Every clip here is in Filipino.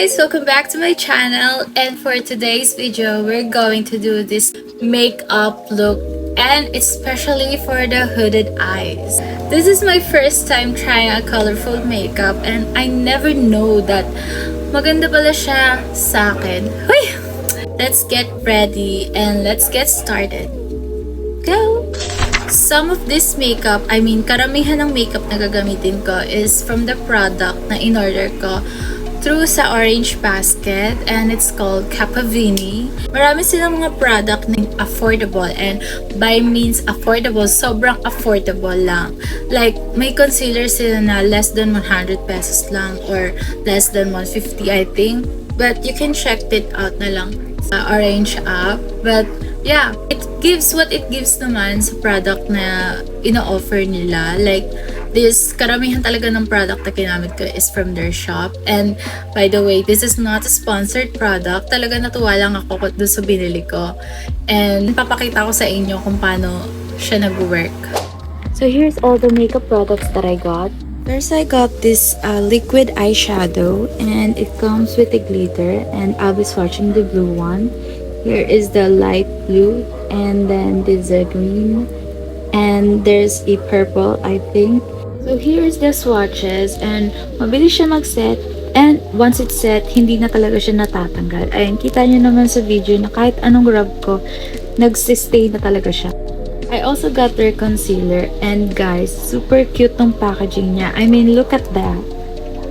guys, welcome back to my channel, and for today's video we're going to do this makeup look, and especially for the hooded eyes. This is my first time trying a colorful makeup and I never know that maganda pala siya sa akin. Huy! Let's get ready and let's get started. Go! Some of this makeup, karamihan ng makeup na gagamitin ko is from the product na in-order ko through sa Orange Basket, and it's called Capavini. Marami silang mga product na affordable, and by means affordable, sobrang affordable lang. Like, may concealer sila na less than 100 pesos lang or less than 150 I think. But you can check it out na lang sa Orange app. But yeah, it gives what it gives naman sa product na ino-offer nila. Like, this, karamihan talaga ng product na ginamit ko is from their shop. And by the way, this is not a sponsored product. Talaga natuwa lang ako doon sa binili ko. And papakita ko sa inyo kung paano siya nag-work. So here's all the makeup products that I got. First, I got this liquid eyeshadow, and it comes with a glitter, and I'll be swatching the blue one. Here is the light blue, and then there's a green, and there's a purple, I think. So here's the swatches, and mabilis siya mag-set, and once it's set, hindi na talaga siya natatanggal. Ayun, kita nyo naman sa video na kahit anong rub ko, nagsistay na talaga siya. I also got their concealer, and guys, super cute tong packaging niya. I mean, look at that.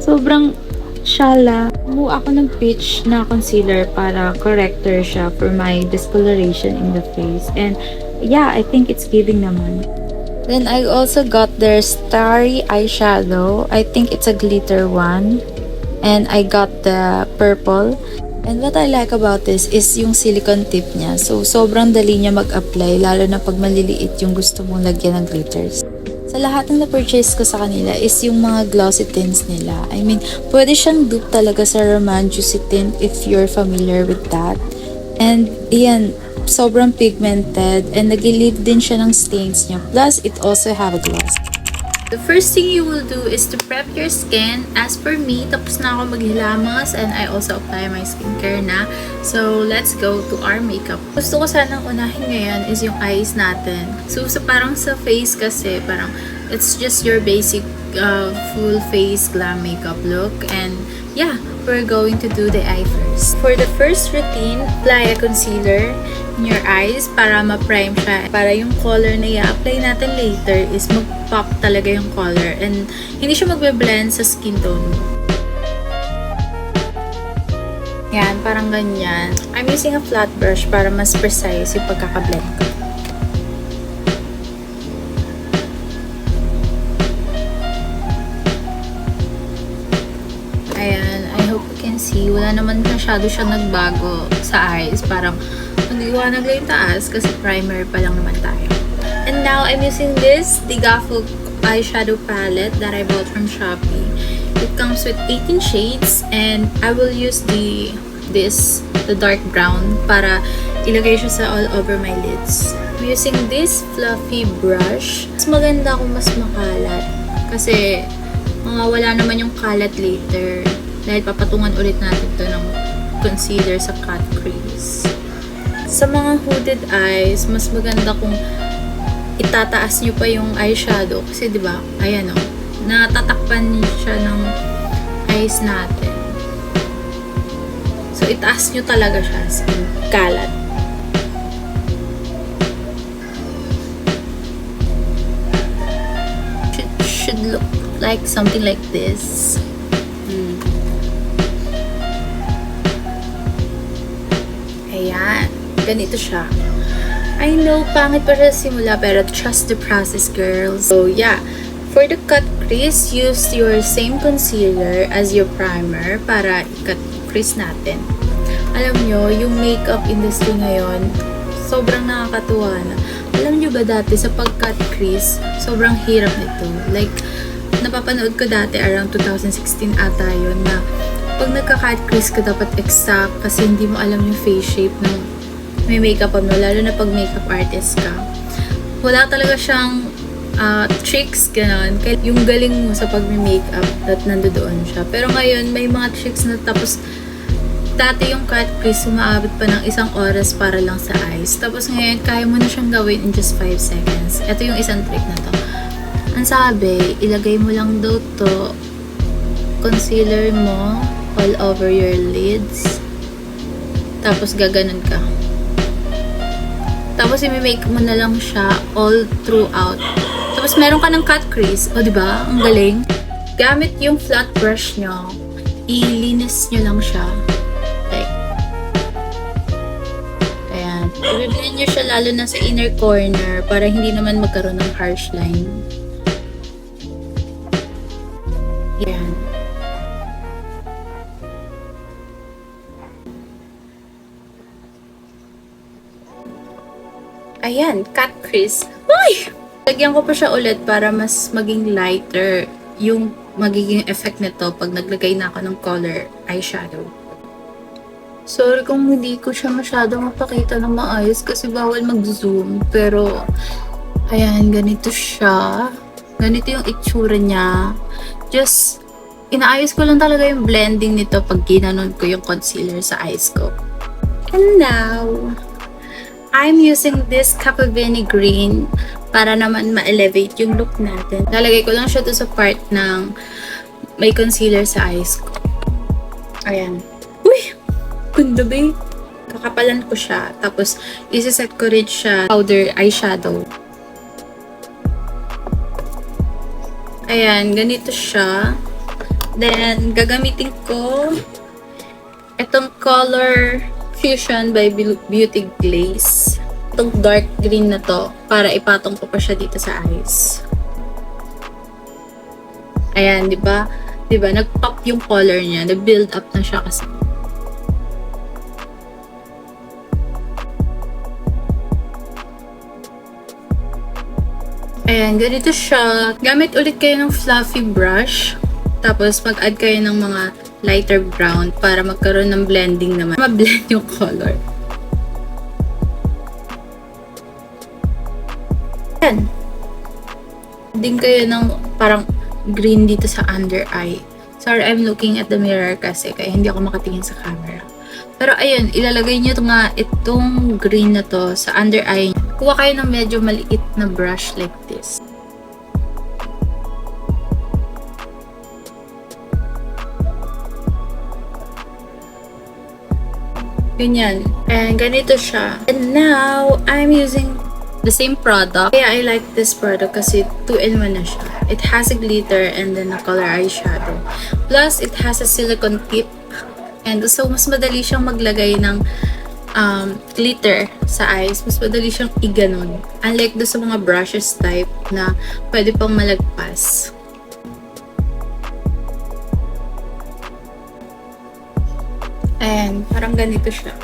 Sobrang shala. Kumuha ako ng peach na concealer para corrector siya for my discoloration in the face. And yeah, I think it's giving naman. Then I also got their starry eyeshadow. I think it's a glitter one. And I got the purple. And what I like about this is yung silicone tip niya. So, sobrang dali niya mag-apply, lalo na pag maliliit yung gusto mong lagyan ng glitters. Sa lahat ng na-purchase ko sa kanila is yung mga glossy tints nila. I mean, pwede siyang dupe talaga sa Roman Juicy tint if you're familiar with that. And, yan, sobrang pigmented and nag-leave din siya ng stains niya. Plus, it also have a gloss. The first thing you will do is to prep your skin. As for me, tapos na ako maghilamos and I also apply my skincare na. So, let's go to our makeup. Gusto ko sanang unahin ngayon is yung eyes natin. So, parang sa face kasi, parang it's just your basic full face glam makeup look. And yeah, we're going to do the eye first. For the first routine, apply a concealer in your eyes para ma-prime siya. Para yung color na i-apply natin later is mag-pop talaga yung color and hindi siya magbe-blend sa skin tone mo. Yan, parang ganyan. I'm using a flat brush para mas precise yung pagkaka-blend ko. Ayan, I hope you can see. Wala naman masyado siya nagbago sa eyes. Parang nag-iwanag lang yung taas kasi primer pa lang naman tayo. And now, I'm using this Digafo eyeshadow palette that I bought from Shopee. It comes with 18 shades and I will use the dark brown para ilagay siya sa all over my lids. I'm using this fluffy brush. Mas maganda kung mas makalat kasi wala naman yung kalat later dahil papatungan ulit natin to ng concealer sa cut crease. Sa mga hooded eyes, mas maganda kung itataas nyo pa yung eyeshadow kasi diba, ayan o, natatakpan siya ng eyes natin. So, itaas nyo talaga siya sa kalat. Should look like something like this. Ayan. Ganito siya. I know, pangit pa siya simula, pero trust the process, girls. So, yeah. For the cut crease, use your same concealer as your primer para i-cut crease natin. Alam nyo, yung makeup industry ngayon, sobrang nakakatuwa na. Alam nyo ba dati, sa pag-cut crease, sobrang hirap nito. Like, napapanood ko dati around 2016 ata yun na pag nagka-cut crease ka dapat exact kasi hindi mo alam yung face shape ng may makeup mo, lalo na pag makeup artist ka. Wala talaga siyang tricks, gano'n. Yung galing mo sa pag-makeup, that nandoon siya. Pero ngayon, may mga tricks na tapos dati yung cut crease, umaabot pa ng 1 oras para lang sa eyes. Tapos ngayon, kaya mo na siyang gawin in just 5 seconds. Ito yung isang trick na to. Ang sabi, ilagay mo lang daw to, concealer mo all over your lids. Tapos gaganon ka. Tapos i-make mo na lang siya all throughout. Tapos meron ka ng cut crease. O diba? Ang galing. Gamit yung flat brush nyo, ilinis nyo lang siya. Like, ayan. I-blend nyo siya lalo na sa inner corner para hindi naman magkaroon ng harsh line. Ayan. Ayan, cut crease. Uy! Lagyan ko pa siya ulit para mas maging lighter yung magiging effect nito pag naglagay na ako ng color eyeshadow. Sorry kung hindi ko siya masyado mapakita ng maayos kasi bawal mag-zoom. Pero, ayan, ganito siya. Ganito yung itsura niya. Just, inaayos ko lang talaga yung blending nito pag ginanon ko yung concealer sa eyes ko. And now, I'm using this Capavini Green para naman ma-elevate yung look natin. Lalagay ko lang siya to sa part ng may concealer sa eyes ko. Ayan. Uy! Ganda ba? Kakapalan ko siya. Tapos, isa-set ko rin siya powder eyeshadow. Ayan, ganito siya. Then, gagamitin ko itong color Fusion by Beauty Glaze. Itong dark green na to para ipatong ko pa siya dito sa eyes. Ayan, di ba? Di ba? Nag-pop yung color niya. Nag-build up na siya kasi. Ayan, ganito siya. Gamit ulit kayo ng fluffy brush. Tapos, mag-add kayo ng mga lighter brown para magkaroon ng blending naman. Ma-blend yung color. Ayan. Din kayo ng parang green dito sa under eye. Sorry, I'm looking at the mirror kasi kaya hindi ako makatingin sa camera. Pero ayun, ilalagay nyo nga itong green na to sa under eye. Kuha kayo ng medyo maliit na brush like this. Ganyan. And ganito siya. And now, I'm using the same product. Kaya I like this product kasi 2-in-1 na siya. It has a glitter and then a color eyeshadow. Plus, it has a silicone tip. And so, mas madali siyang maglagay ng glitter sa eyes. Mas madali siyang iganon. Unlike do sa mga brushes type na pwede pang malagpas. Ayan, parang ganito siya.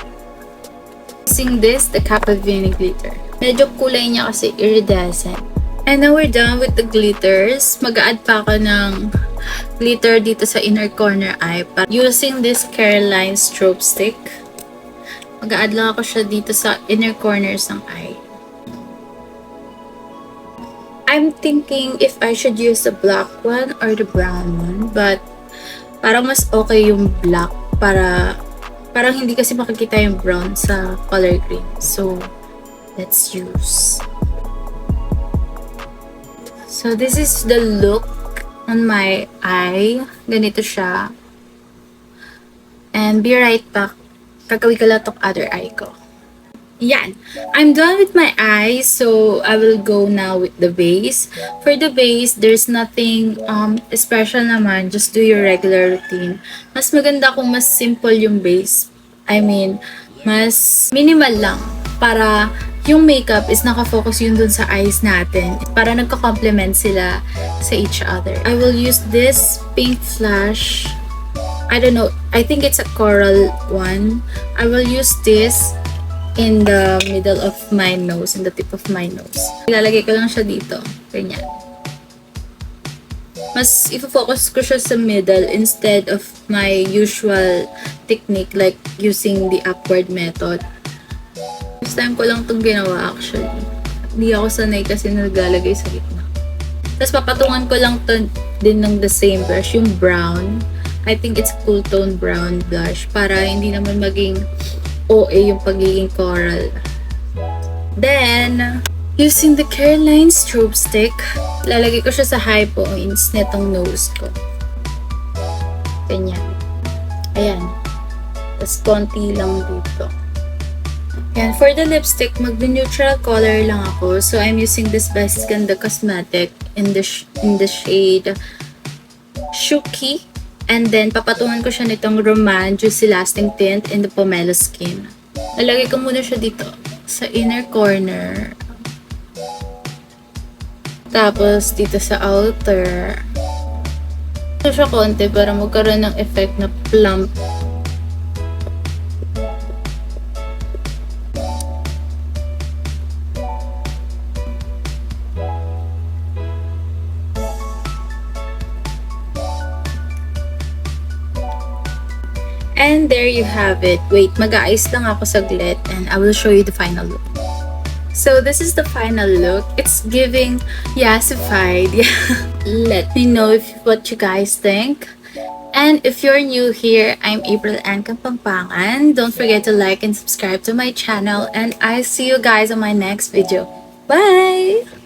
Using this, the Capavini glitter. Medyo kulay niya kasi iridescent. And now we're done with the glitters. Mag-a-add pa ako ng glitter dito sa inner corner eye. Using this Caroline strobe stick. Mag-a-add lang ako siya dito sa inner corners ng eye. I'm thinking if I should use the black one or the brown one. But parang mas okay yung black para parang hindi kasi makikita yung brown sa color green. So, let's use. So, this is the look on my eye. Ganito siya. And be right back. Gagawin ko lang itong other eye ko. Yan. I'm done with my eyes. So, I will go now with the base. For the base, there's nothing special naman. Just do your regular routine. Mas maganda kung mas simple yung base. I mean, mas minimal lang. Para yung makeup is nakafocus yun dun sa eyes natin. Para nagka-complement sila sa each other. I will use this pink flash. I don't know. I think it's a coral one. I will use this in the middle of my nose, in the tip of my nose. Ilalagay ko lang siya dito. Ganyan. Mas ifo-focus ko siya sa middle instead of my usual technique like using the upward method. First time ko lang itong ginawa actually. Hindi ako sanay kasi naglalagay sa gitna. Tapos papatungan ko lang to din ng the same brush, yung brown. I think it's cool tone brown blush para hindi naman maging OA yung pagiging coral. Then, using the Caroline strobe stick, lalagay ko siya sa high points nitong nose ko. Ganyan. Ayan. Tapos konti lang dito. Yan. For the lipstick, mag-neutral color lang ako. So, I'm using this by Ganda Cosmetic in the shade Shuki. And then, papatungan ko siya nitong Roman Juicy Lasting Tint in the Pomelo Skin. Lalagay ko muna siya dito sa inner corner. Tapos, dito sa outer. Ito siya konti para magkaroon ng effect na plump. And there you have it. Wait, mag-aayos lang ako saglit and I will show you the final look. So this is the final look. It's giving yassified. Let me know what you guys think. And if you're new here, I'm April Ann Kampangpangan. Don't forget to like and subscribe to my channel and I'll see you guys on my next video. Bye!